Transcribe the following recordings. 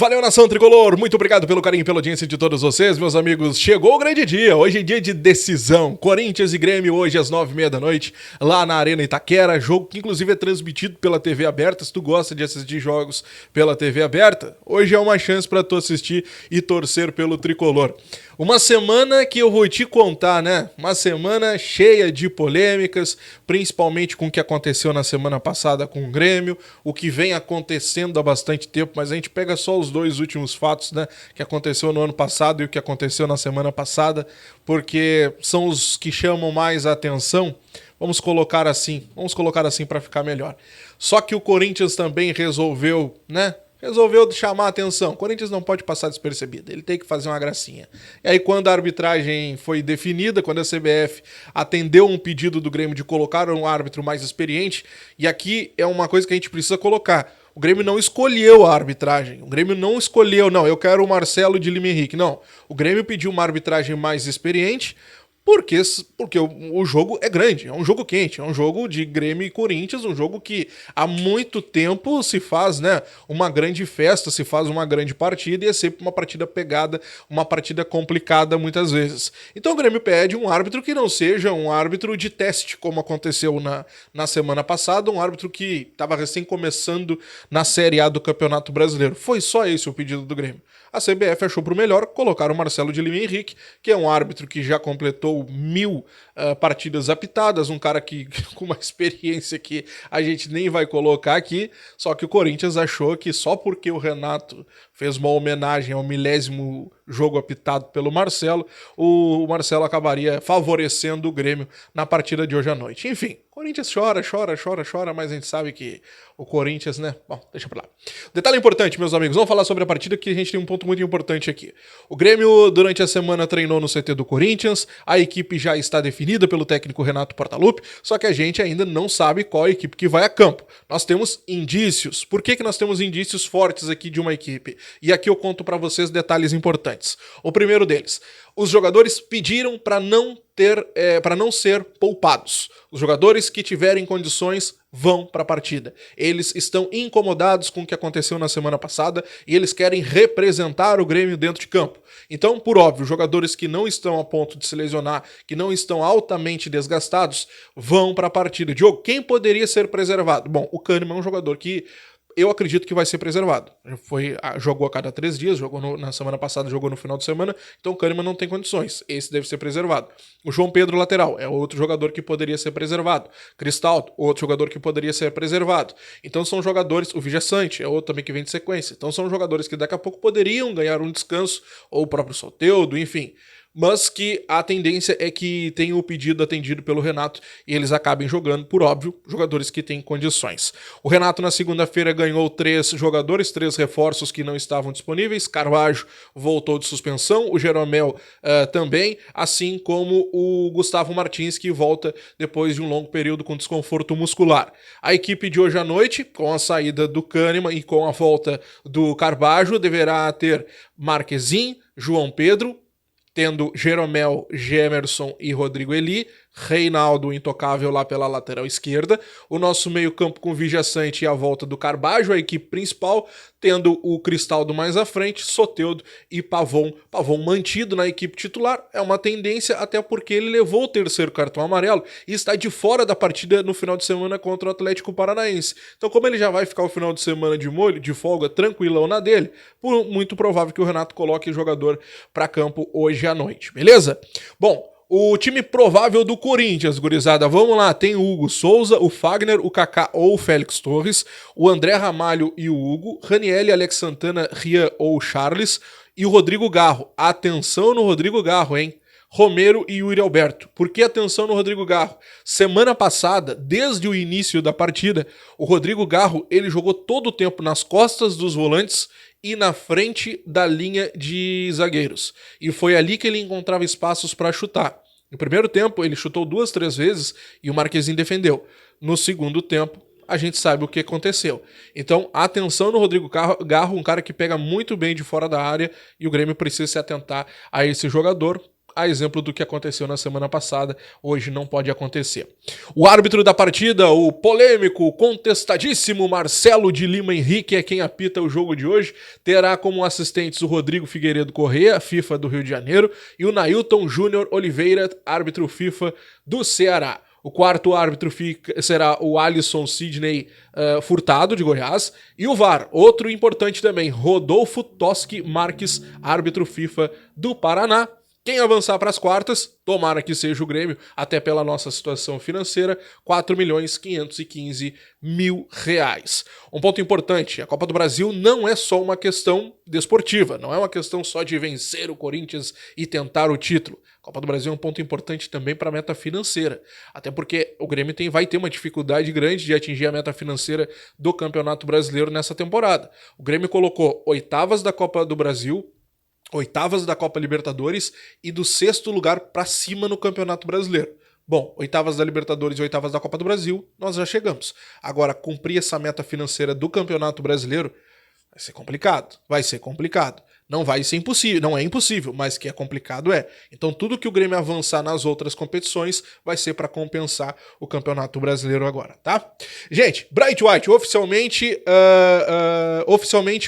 Valeu, nação tricolor! Muito obrigado pelo carinho e pela audiência de todos vocês, meus amigos. Chegou o grande dia, hoje é dia de decisão. Corinthians e Grêmio hoje às 9h30 da noite, lá na Arena Itaquera. Jogo que inclusive é transmitido pela TV aberta. Se tu gosta de assistir jogos pela TV aberta, hoje é uma chance para tu assistir e torcer pelo tricolor. Uma semana que eu vou te contar, né? Uma semana cheia de polêmicas, principalmente com o que aconteceu na semana passada com o Grêmio, o que vem acontecendo há bastante tempo, mas a gente pega só os dois últimos fatos, né? Que aconteceu no ano passado e o que aconteceu na semana passada, porque são os que chamam mais a atenção. Vamos colocar assim para ficar melhor. Só que o Corinthians também resolveu, né? Resolveu chamar a atenção. O Corinthians não pode passar despercebido, ele tem que fazer uma gracinha. E aí quando a arbitragem foi definida, quando a CBF atendeu um pedido do Grêmio de colocar um árbitro mais experiente, e aqui é uma coisa que a gente precisa colocar, o Grêmio não escolheu a arbitragem, o Grêmio não escolheu, não, eu quero o Marcelo de Lima Henrique, não. O Grêmio pediu uma arbitragem mais experiente, porque o jogo é grande, é um jogo quente, é um jogo de Grêmio e Corinthians, um jogo que há muito tempo se faz, né, uma grande festa, se faz uma grande partida e é sempre uma partida pegada, uma partida complicada muitas vezes. Então o Grêmio pede um árbitro que não seja um árbitro de teste, como aconteceu na semana passada, um árbitro que estava recém começando na Série A do Campeonato Brasileiro. Foi só esse o pedido do Grêmio. A CBF achou por melhor colocar o Marcelo de Lima Henrique, que é um árbitro que já completou 1000 partidas apitadas, um cara que com uma experiência que a gente nem vai colocar aqui, só que o Corinthians achou que só porque o Renato fez uma homenagem ao 1000º jogo apitado pelo Marcelo, o Marcelo acabaria favorecendo o Grêmio na partida de hoje à noite. Enfim, o Corinthians chora, mas a gente sabe que o Corinthians, né? Bom, deixa pra lá. Detalhe importante, meus amigos, vamos falar sobre a partida que a gente tem um ponto muito importante aqui. O Grêmio, durante a semana, treinou no CT do Corinthians, a equipe já está definida pelo técnico Renato Portaluppi, só que a gente ainda não sabe qual equipe que vai a campo. Nós temos indícios. Por que nós temos indícios fortes aqui de uma equipe? E aqui eu conto pra vocês detalhes importantes. O primeiro deles, os jogadores pediram para não ser poupados. Os jogadores que tiverem condições vão para a partida. Eles estão incomodados com o que aconteceu na semana passada e eles querem representar o Grêmio dentro de campo. Então, por óbvio, jogadores que não estão a ponto de se lesionar, que não estão altamente desgastados, vão para a partida. Diogo, quem poderia ser preservado? Bom, o Kahneman é um jogador que eu acredito que vai ser preservado. Jogou a cada 3 dias, na semana passada, jogou no final de semana, então o Kahneman não tem condições. Esse deve ser preservado. O João Pedro, lateral, é outro jogador que poderia ser preservado. Cristaldo, outro jogador que poderia ser preservado. Então são jogadores, o Vijaçante é outro também que vem de sequência. Então são jogadores que daqui a pouco poderiam ganhar um descanso, ou o próprio Soteldo, enfim. Mas que a tendência é que tenham o pedido atendido pelo Renato e eles acabem jogando, por óbvio, jogadores que têm condições. O Renato na segunda-feira ganhou 3 jogadores, 3 reforços que não estavam disponíveis. Carvalho voltou de suspensão, o Jeromel também, assim como o Gustavo Martins, que volta depois de um longo período com desconforto muscular. A equipe de hoje à noite, com a saída do Kahneman e com a volta do Carvalho, deverá ter Marquezin, João Pedro, tendo Jeromel, Gemerson e Rodrigo Eli, Reinaldo intocável lá pela lateral esquerda, o nosso meio-campo com Vijaçante e a volta do Carvalho, a equipe principal, tendo o Cristaldo mais à frente, Soteldo e Pavon. Pavon mantido na equipe titular, é uma tendência, até porque ele levou o 3º cartão amarelo e está de fora da partida no final de semana contra o Atlético Paranaense. Então, como ele já vai ficar o final de semana de molho, de folga, tranquilão na dele, muito provável que o Renato coloque o jogador para campo hoje à noite, beleza? Bom, o time provável do Corinthians, gurizada, vamos lá, tem o Hugo Souza, o Fagner, o Kaká ou o Félix Torres, o André Ramalho e o Hugo, Ranieri, Alex Santana, Rian ou Charles e o Rodrigo Garro. Atenção no Rodrigo Garro, hein? Romero e Yuri Alberto. Por que atenção no Rodrigo Garro? Semana passada, desde o início da partida, o Rodrigo Garro ele jogou todo o tempo nas costas dos volantes e na frente da linha de zagueiros. E foi ali que ele encontrava espaços para chutar. No primeiro tempo, ele chutou 2, 3 vezes e o Marquezin defendeu. No segundo tempo, a gente sabe o que aconteceu. Então, atenção no Rodrigo Garro, um cara que pega muito bem de fora da área e o Grêmio precisa se atentar a esse jogador. a exemplo do que aconteceu na semana passada, hoje não pode acontecer. O árbitro da partida, o polêmico, contestadíssimo Marcelo de Lima Henrique, é quem apita o jogo de hoje, terá como assistentes o Rodrigo Figueiredo Corrêa, FIFA do Rio de Janeiro, e o Nailton Júnior Oliveira, árbitro FIFA do Ceará. O quarto árbitro será o Alisson Sidney Furtado, de Goiás. E o VAR, outro importante também, Rodolfo Toschi Marques, árbitro FIFA do Paraná. Quem avançar para as quartas, tomara que seja o Grêmio, até pela nossa situação financeira, R$4.515.000. Um ponto importante, a Copa do Brasil não é só uma questão desportiva, não é uma questão só de vencer o Corinthians e tentar o título. A Copa do Brasil é um ponto importante também para a meta financeira, até porque o Grêmio vai ter uma dificuldade grande de atingir a meta financeira do Campeonato Brasileiro nessa temporada. O Grêmio colocou oitavas da Copa do Brasil, oitavas da Copa Libertadores e do sexto lugar para cima no Campeonato Brasileiro. Bom, oitavas da Libertadores e oitavas da Copa do Brasil, nós já chegamos. Agora, cumprir essa meta financeira do Campeonato Brasileiro vai ser complicado. Vai ser complicado. Não vai ser impossível, não é impossível, mas que é complicado é. Então tudo que o Grêmio avançar nas outras competições vai ser para compensar o Campeonato Brasileiro agora, tá? Gente, Bright White oficialmente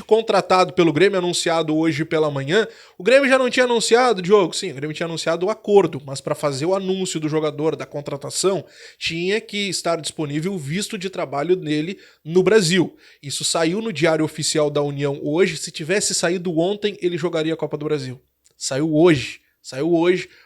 contratado pelo Grêmio, anunciado hoje pela manhã. O Grêmio já não tinha anunciado, Diogo? Sim, o Grêmio tinha anunciado o acordo, mas para fazer o anúncio do jogador, da contratação, tinha que estar disponível o visto de trabalho dele no Brasil. Isso saiu no Diário Oficial da União hoje. Se tivesse saído ontem, ele jogaria a Copa do Brasil. Saiu hoje.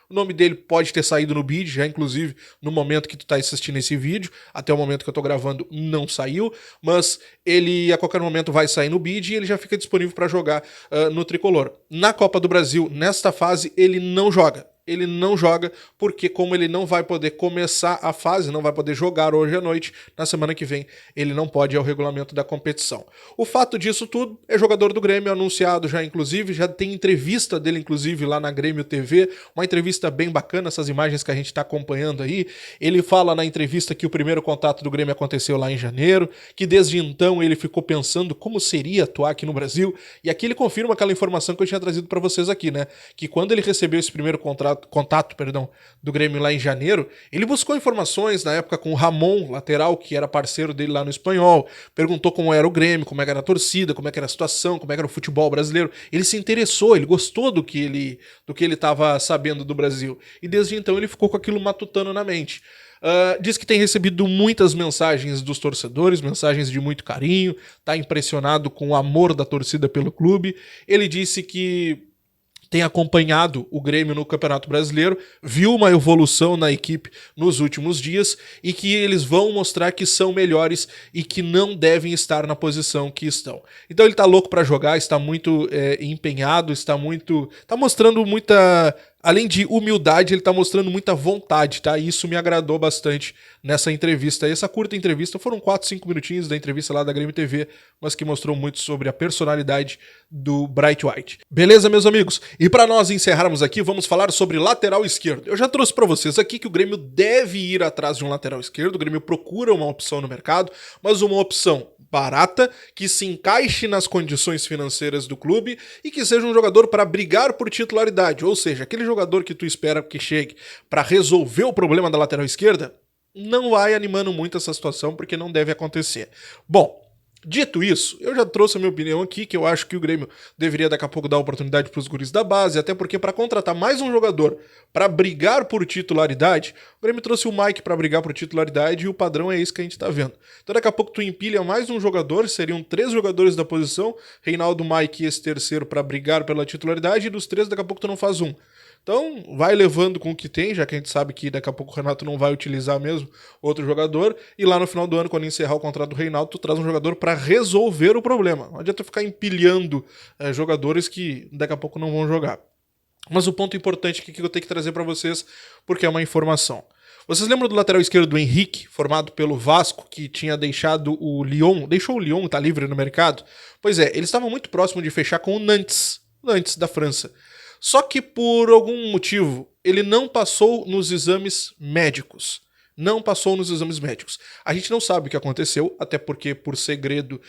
O nome dele pode ter saído no bid, já inclusive no momento que tu tá assistindo esse vídeo, até o momento que eu tô gravando não saiu, mas ele a qualquer momento vai sair no bid e ele já fica disponível para jogar no Tricolor. Na Copa do Brasil, nesta fase, ele não joga. Ele não joga porque, como ele não vai poder começar a fase, não vai poder jogar hoje à noite, na semana que vem ele não pode ir ao regulamento da competição. O fato disso tudo é jogador do Grêmio, anunciado já inclusive, já tem entrevista dele inclusive lá na Grêmio TV, uma entrevista bem bacana, essas imagens que a gente está acompanhando aí. Ele fala na entrevista que o primeiro contato do Grêmio aconteceu lá em janeiro, que desde então ele ficou pensando como seria atuar aqui no Brasil, e aqui ele confirma aquela informação que eu tinha trazido para vocês aqui, né? Que quando ele recebeu esse primeiro contato do Grêmio lá em janeiro, ele buscou informações na época com o Ramon, lateral, que era parceiro dele lá no Espanhol, perguntou como era o Grêmio, como era a torcida, como era a situação, como era o futebol brasileiro. Ele se interessou, ele gostou do que ele estava sabendo do Brasil, e desde então ele ficou com aquilo matutando na mente. Diz que tem recebido muitas mensagens dos torcedores, mensagens de muito carinho, está impressionado com o amor da torcida pelo clube. Ele disse que tem acompanhado o Grêmio no Campeonato Brasileiro, viu uma evolução na equipe nos últimos dias e que eles vão mostrar que são melhores e que não devem estar na posição que estão. Então ele tá louco para jogar, está muito empenhado, está mostrando muita... Além de humildade, ele tá mostrando muita vontade, tá? E isso me agradou bastante nessa entrevista. Essa curta entrevista, foram 4, 5 minutinhos da entrevista lá da Grêmio TV, mas que mostrou muito sobre a personalidade do Bright White. Beleza, meus amigos? E para nós encerrarmos aqui, vamos falar sobre lateral esquerdo. Eu já trouxe para vocês aqui que o Grêmio deve ir atrás de um lateral esquerdo. O Grêmio procura uma opção no mercado, mas uma opção barata, que se encaixe nas condições financeiras do clube e que seja um jogador para brigar por titularidade, ou seja, aquele jogador que tu espera que chegue para resolver o problema da lateral esquerda, não vai animando muito essa situação porque não deve acontecer. Bom, dito isso, eu já trouxe a minha opinião aqui, que eu acho que o Grêmio deveria daqui a pouco dar oportunidade para os guris da base, até porque para contratar mais um jogador para brigar por titularidade, o Grêmio trouxe o Mike para brigar por titularidade e o padrão é esse que a gente está vendo. Então daqui a pouco tu empilha mais um jogador, seriam 3 jogadores da posição, Reinaldo, Mike e esse terceiro para brigar pela titularidade, e dos 3 daqui a pouco tu não faz um. Então, vai levando com o que tem, já que a gente sabe que daqui a pouco o Renato não vai utilizar mesmo outro jogador, e lá no final do ano, quando encerrar o contrato do Reinaldo, tu traz um jogador para resolver o problema. Não adianta ficar empilhando jogadores que daqui a pouco não vão jogar. Mas o ponto importante que eu tenho que trazer para vocês, porque é uma informação. Vocês lembram do lateral esquerdo do Henrique, formado pelo Vasco, que tinha deixado o Lyon, deixou o Lyon, tá livre no mercado? Pois é, eles estavam muito próximos de fechar com o Nantes da França. Só que por algum motivo ele não passou nos exames médicos. não passou nos exames médicos. A gente não sabe o que aconteceu, até porque por segredo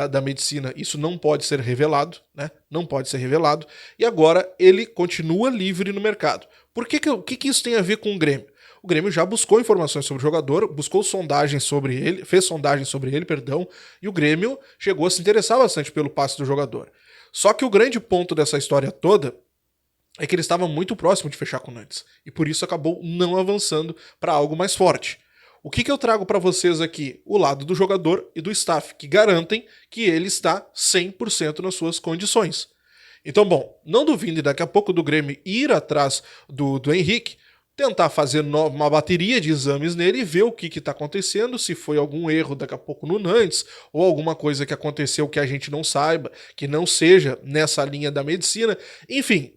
da medicina isso não pode ser revelado, né? Não pode ser revelado. E agora ele continua livre no mercado. O que isso tem a ver com o Grêmio? O Grêmio já buscou informações sobre o jogador, buscou sondagens sobre ele, fez sondagens sobre ele, e o Grêmio chegou a se interessar bastante pelo passe do jogador. Só que o grande ponto dessa história toda é que ele estava muito próximo de fechar com o Nantes, e por isso acabou não avançando para algo mais forte. O que eu trago para vocês aqui? O lado do jogador e do staff, que garantem que ele está 100% nas suas condições. Então, bom, não duvide daqui a pouco do Grêmio ir atrás do Henrique, tentar fazer uma bateria de exames nele e ver o que está acontecendo, se foi algum erro daqui a pouco no Nantes, ou alguma coisa que aconteceu que a gente não saiba, que não seja nessa linha da medicina. Enfim,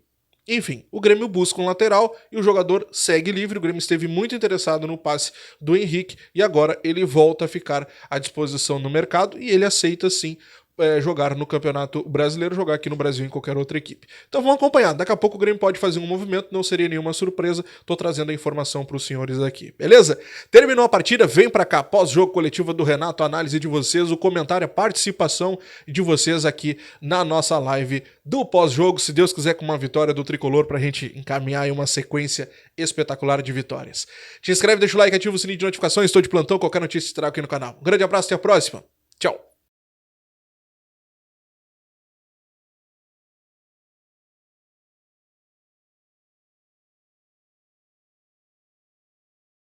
o Grêmio busca um lateral e o jogador segue livre. O Grêmio esteve muito interessado no passe do Henrique e agora ele volta a ficar à disposição no mercado e ele aceita sim jogar no Campeonato Brasileiro, jogar aqui no Brasil em qualquer outra equipe. Então vamos acompanhar, daqui a pouco o Grêmio pode fazer um movimento, não seria nenhuma surpresa, tô trazendo a informação para os senhores aqui, beleza? Terminou a partida, vem para cá, pós-jogo coletivo do Renato, a análise de vocês, o comentário, a participação de vocês aqui na nossa live do pós-jogo, se Deus quiser com uma vitória do Tricolor pra gente encaminhar aí uma sequência espetacular de vitórias. Te inscreve, deixa o like, ativa o sininho de notificações, estou de plantão, qualquer notícia estará aqui no canal. Um grande abraço, até a próxima, tchau!